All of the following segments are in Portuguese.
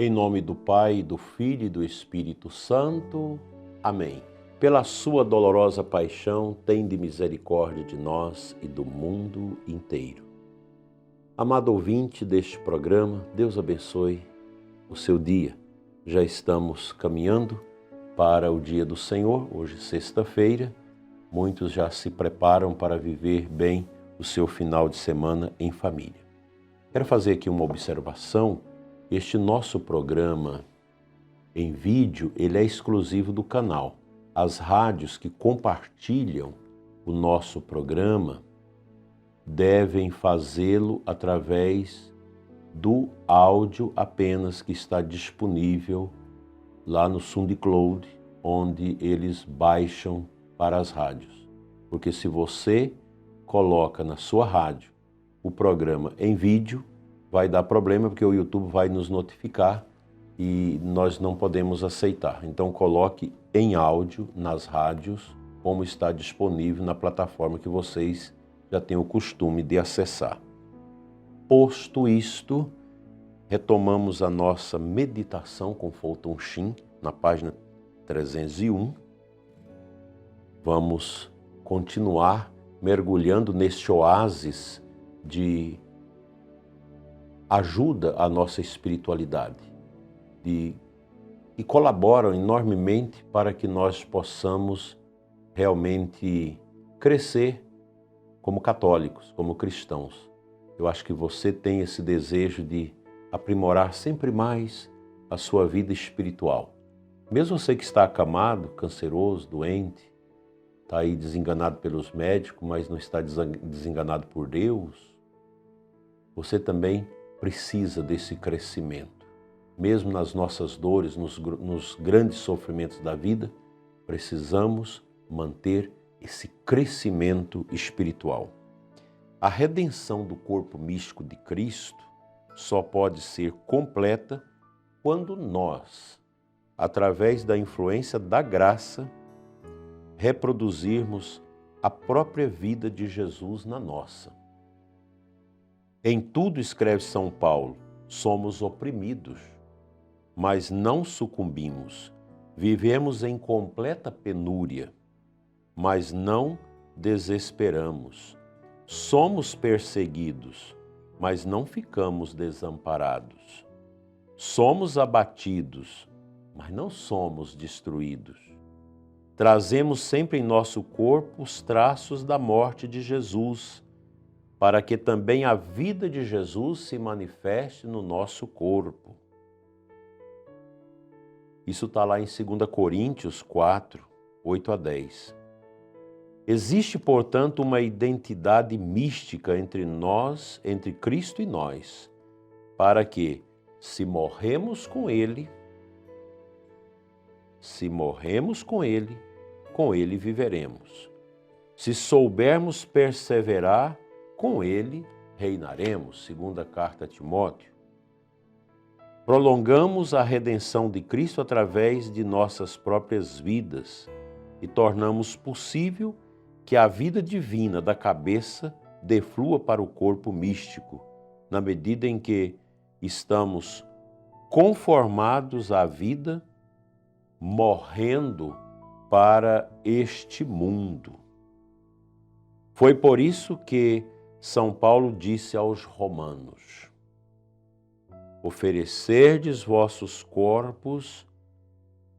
Em nome do Pai, do Filho e do Espírito Santo. Amém. Pela sua dolorosa paixão, tende misericórdia de nós e do mundo inteiro. Amado ouvinte deste programa, Deus abençoe o seu dia. Já estamos caminhando para o dia do Senhor, hoje sexta-feira. Muitos já se preparam para viver bem o seu final de semana em família. Quero fazer aqui uma observação. Este nosso programa em vídeo, ele é exclusivo do canal. As rádios que compartilham o nosso programa devem fazê-lo através do áudio apenas que está disponível lá no SoundCloud, onde eles baixam para as rádios. Porque se você coloca na sua rádio o programa em vídeo, vai dar problema porque o YouTube vai nos notificar e nós não podemos aceitar. Então coloque em áudio nas rádios, como está disponível na plataforma que vocês já têm o costume de acessar. Posto isto, retomamos a nossa meditação com Fulton Sheen, na página 301. Vamos continuar mergulhando neste oásis de ajuda à nossa espiritualidade e colaboram enormemente para que nós possamos realmente crescer como católicos, como cristãos. Eu acho que você tem esse desejo de aprimorar sempre mais a sua vida espiritual. Mesmo você que está acamado, canceroso, doente, está aí desenganado pelos médicos, mas não está desenganado por Deus, você também precisa desse crescimento. Mesmo nas nossas dores, nos grandes sofrimentos da vida, precisamos manter esse crescimento espiritual. A redenção do corpo místico de Cristo só pode ser completa quando nós, através da influência da graça, reproduzirmos a própria vida de Jesus na nossa. Em tudo, escreve São Paulo, somos oprimidos, mas não sucumbimos. Vivemos em completa penúria, mas não desesperamos. Somos perseguidos, mas não ficamos desamparados. Somos abatidos, mas não somos destruídos. Trazemos sempre em nosso corpo os traços da morte de Jesus, para que também a vida de Jesus se manifeste no nosso corpo. Isso está lá em 2 Coríntios 4, 8 a 10. Existe, portanto, uma identidade mística entre nós, entre Cristo e nós, para que, se morremos com Ele viveremos. Se soubermos perseverar, com Ele reinaremos, segunda carta a Timóteo. Prolongamos a redenção de Cristo através de nossas próprias vidas e tornamos possível que a vida divina da cabeça deflua para o corpo místico, na medida em que estamos conformados à vida, morrendo para este mundo. Foi por isso que São Paulo disse aos romanos: oferecerdes vossos corpos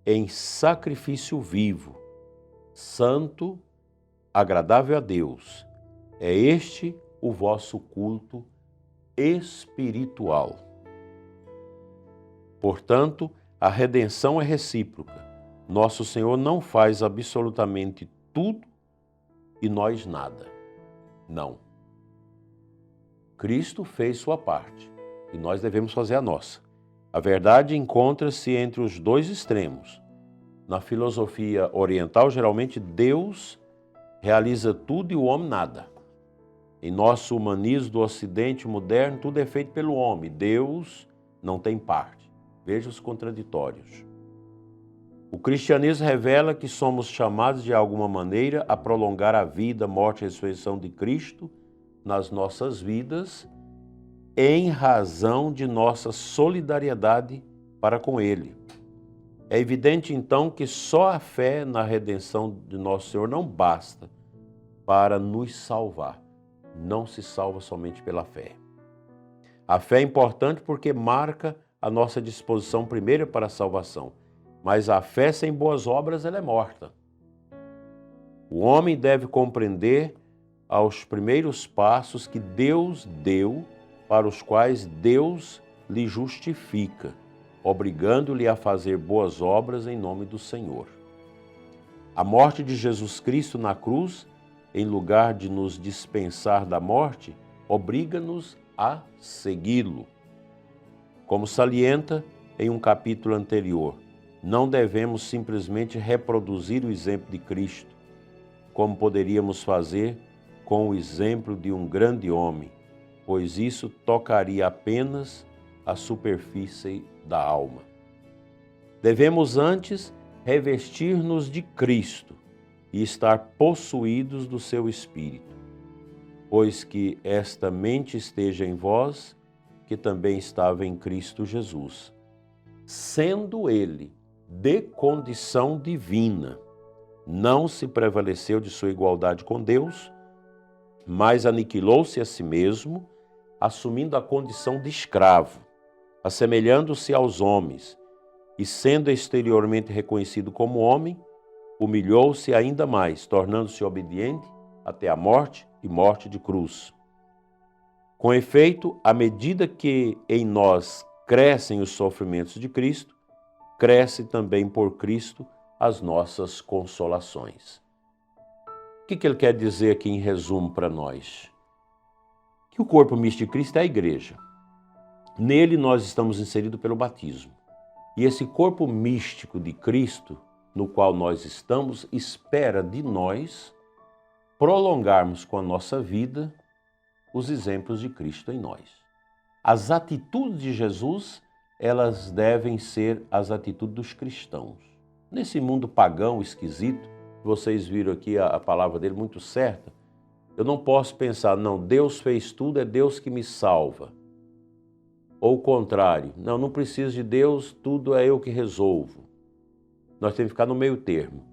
em sacrifício vivo, santo, agradável a Deus. É este o vosso culto espiritual. Portanto, a redenção é recíproca. Nosso Senhor não faz absolutamente tudo e nós nada. Não. Cristo fez sua parte e nós devemos fazer a nossa. A verdade encontra-se entre os dois extremos. Na filosofia oriental, geralmente Deus realiza tudo e o homem nada. Em nosso humanismo do Ocidente moderno, tudo é feito pelo homem. Deus não tem parte. Veja os contraditórios. O cristianismo revela que somos chamados de alguma maneira a prolongar a vida, morte e ressurreição de Cristo nas nossas vidas em razão de nossa solidariedade para com Ele. É evidente, então, que só a fé na redenção de Nosso Senhor não basta para nos salvar. Não se salva somente pela fé. A fé é importante porque marca a nossa disposição primeiro para a salvação. Mas a fé sem boas obras, ela é morta. O homem deve compreender aos primeiros passos que Deus deu, para os quais Deus lhe justifica, obrigando-lhe a fazer boas obras em nome do Senhor. A morte de Jesus Cristo na cruz, em lugar de nos dispensar da morte, obriga-nos a segui-lo. Como salienta em um capítulo anterior, não devemos simplesmente reproduzir o exemplo de Cristo, como poderíamos fazer com o exemplo de um grande homem, pois isso tocaria apenas a superfície da alma. Devemos antes revestir-nos de Cristo e estar possuídos do seu Espírito, pois que esta mente esteja em vós, que também estava em Cristo Jesus, sendo Ele de condição divina, não se prevaleceu de sua igualdade com Deus, mas aniquilou-se a si mesmo, assumindo a condição de escravo, assemelhando-se aos homens, e sendo exteriormente reconhecido como homem, humilhou-se ainda mais, tornando-se obediente até a morte e morte de cruz. Com efeito, à medida que em nós crescem os sofrimentos de Cristo, cresce também por Cristo as nossas consolações. O que ele quer dizer aqui em resumo para nós? Que o corpo místico de Cristo é a igreja. Nele nós estamos inseridos pelo batismo. E esse corpo místico de Cristo, no qual nós estamos, espera de nós prolongarmos com a nossa vida os exemplos de Cristo em nós. As atitudes de Jesus, elas devem ser as atitudes dos cristãos. Nesse mundo pagão, esquisito, vocês viram aqui a palavra dele muito certa, eu não posso pensar, não, Deus fez tudo, é Deus que me salva. Ou o contrário, não preciso de Deus, tudo é eu que resolvo. Nós temos que ficar no meio termo.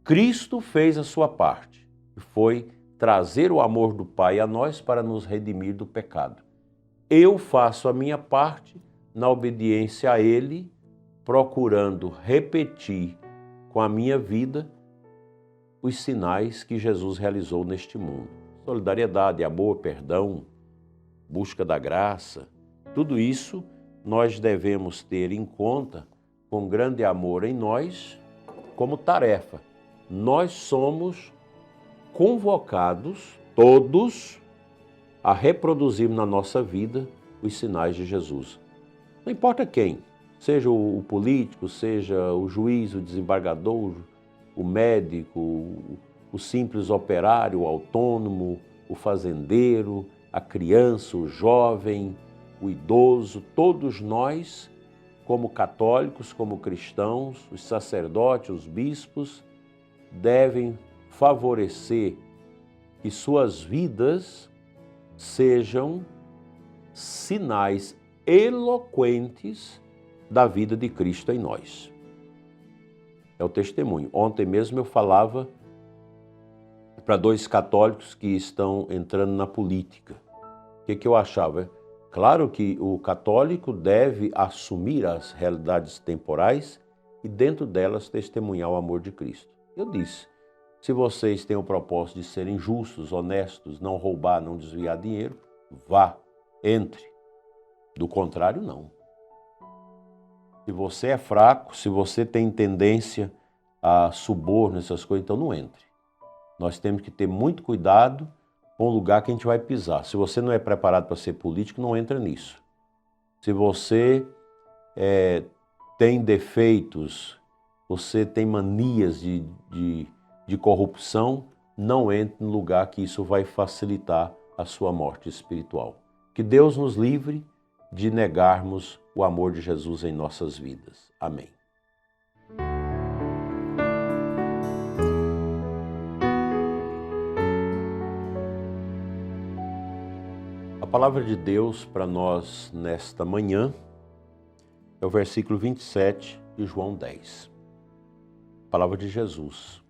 Cristo fez a sua parte, que foi trazer o amor do Pai a nós para nos redimir do pecado. Eu faço a minha parte na obediência a Ele, procurando repetir com a minha vida os sinais que Jesus realizou neste mundo. Solidariedade, amor, perdão, busca da graça, tudo isso nós devemos ter em conta com grande amor em nós como tarefa. Nós somos convocados, todos, a reproduzir na nossa vida os sinais de Jesus. Não importa quem, seja o político, seja o juiz, o desembargador, o médico, o simples operário, o autônomo, o fazendeiro, a criança, o jovem, o idoso, todos nós, como católicos, como cristãos, os sacerdotes, os bispos, devem favorecer que suas vidas sejam sinais eloquentes da vida de Cristo em nós. É o testemunho. Ontem mesmo eu falava para 2 católicos que estão entrando na política. O que eu achava? Claro que o católico deve assumir as realidades temporais e dentro delas testemunhar o amor de Cristo. Eu disse, se vocês têm o propósito de serem justos, honestos, não roubar, não desviar dinheiro, vá, entre. Do contrário, não. Se você é fraco, se você tem tendência a suborno, essas coisas, então não entre. Nós temos que ter muito cuidado com o lugar que a gente vai pisar. Se você não é preparado para ser político, não entra nisso. Se você tem defeitos, você tem manias de corrupção, não entre no lugar que isso vai facilitar a sua morte espiritual. Que Deus nos livre de negarmos o amor de Jesus em nossas vidas. Amém. A palavra de Deus para nós nesta manhã é o versículo 27 de João 10. Palavra de Jesus.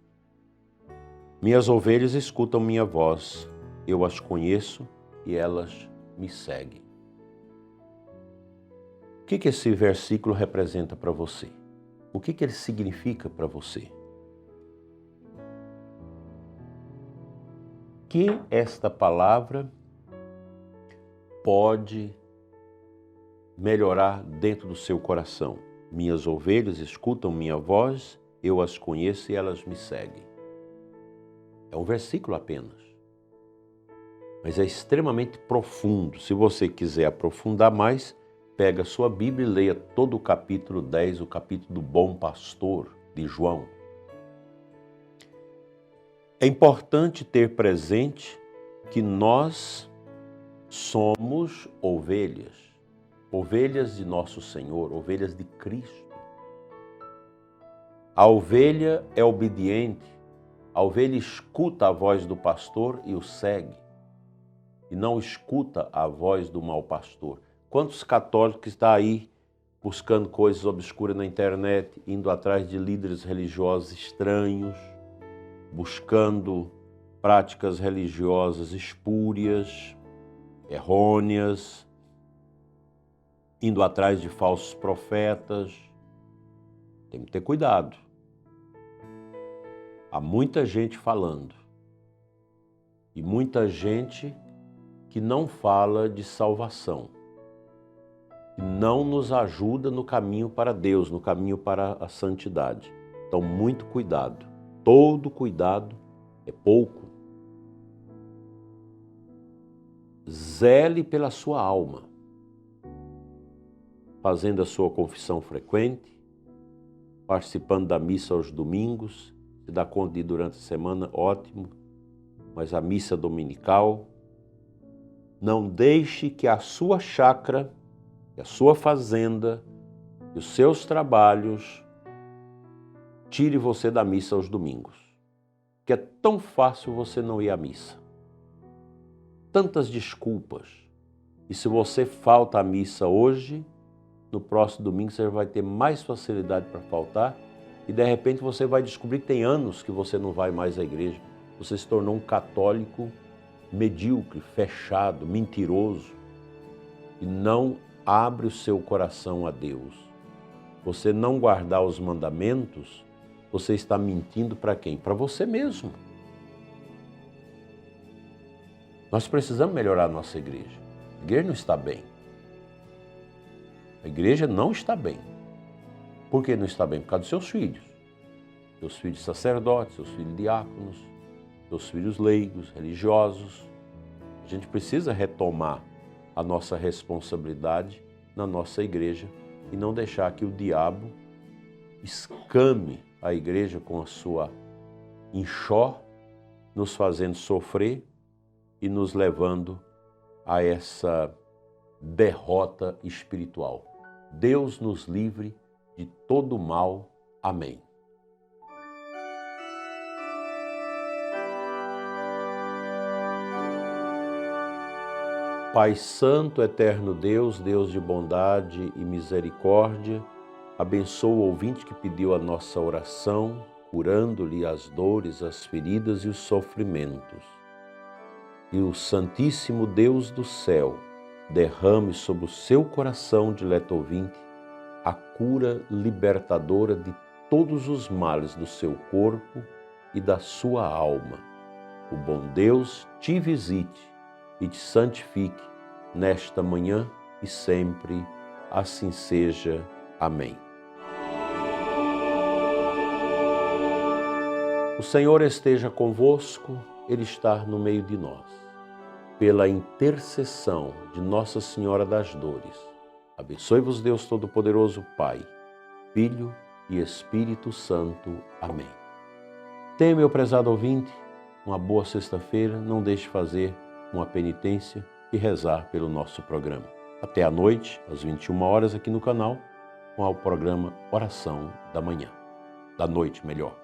Minhas ovelhas escutam minha voz, eu as conheço e elas me seguem. O que esse versículo representa para você? O que ele significa para você? Que esta palavra pode melhorar dentro do seu coração? Minhas ovelhas escutam minha voz, eu as conheço e elas me seguem. É um versículo apenas, mas é extremamente profundo. Se você quiser aprofundar mais, pega a sua Bíblia e leia todo o capítulo 10, o capítulo do Bom Pastor de João. É importante ter presente que nós somos ovelhas, ovelhas de nosso Senhor, ovelhas de Cristo. A ovelha é obediente, a ovelha escuta a voz do pastor e o segue, e não escuta a voz do mau pastor. Quantos católicos estão aí buscando coisas obscuras na internet, indo atrás de líderes religiosos estranhos, buscando práticas religiosas espúrias, errôneas, indo atrás de falsos profetas? Tem que ter cuidado. Há muita gente falando e muita gente que não fala de salvação, que não nos ajuda no caminho para Deus, no caminho para a santidade. Então, muito cuidado. Todo cuidado é pouco. Zele pela sua alma, fazendo a sua confissão frequente, participando da missa aos domingos. Se dá conta de ir durante a semana, ótimo, mas a missa dominical. Não deixe que a sua chácara, que a sua fazenda, que os seus trabalhos tire você da missa aos domingos. Que é tão fácil você não ir à missa. Tantas desculpas. E se você falta à missa hoje, no próximo domingo você vai ter mais facilidade para faltar e de repente você vai descobrir que tem anos que você não vai mais à igreja. Você se tornou um católico medíocre, fechado, mentiroso e não abre o seu coração a Deus. Você não guardar os mandamentos, você está mentindo para quem? Para você mesmo. Nós precisamos melhorar a nossa igreja. A igreja não está bem. A igreja não está bem. Por que não está bem? Por causa dos seus filhos. Seus filhos sacerdotes, seus filhos diáconos, seus filhos leigos, religiosos. A gente precisa retomar a nossa responsabilidade na nossa igreja e não deixar que o diabo escame a igreja com a sua enxó, nos fazendo sofrer e nos levando a essa derrota espiritual. Deus nos livre de todo mal. Amém. Pai Santo, eterno Deus, Deus de bondade e misericórdia, abençoa o ouvinte que pediu a nossa oração, curando-lhe as dores, as feridas e os sofrimentos. E o Santíssimo Deus do céu derrame sobre o seu coração, dileto ouvinte, a cura libertadora de todos os males do seu corpo e da sua alma. O bom Deus te visite e te santifique nesta manhã e sempre. Assim seja. Amém. O Senhor esteja convosco, Ele está no meio de nós. Pela intercessão de Nossa Senhora das Dores, abençoe-vos Deus Todo-Poderoso, Pai, Filho e Espírito Santo. Amém. Tenha, meu prezado ouvinte, uma boa sexta-feira. Não deixe de fazer uma penitência e rezar pelo nosso programa. Até à noite, às 21 horas, aqui no canal, com o programa Oração da Manhã. Da noite, melhor.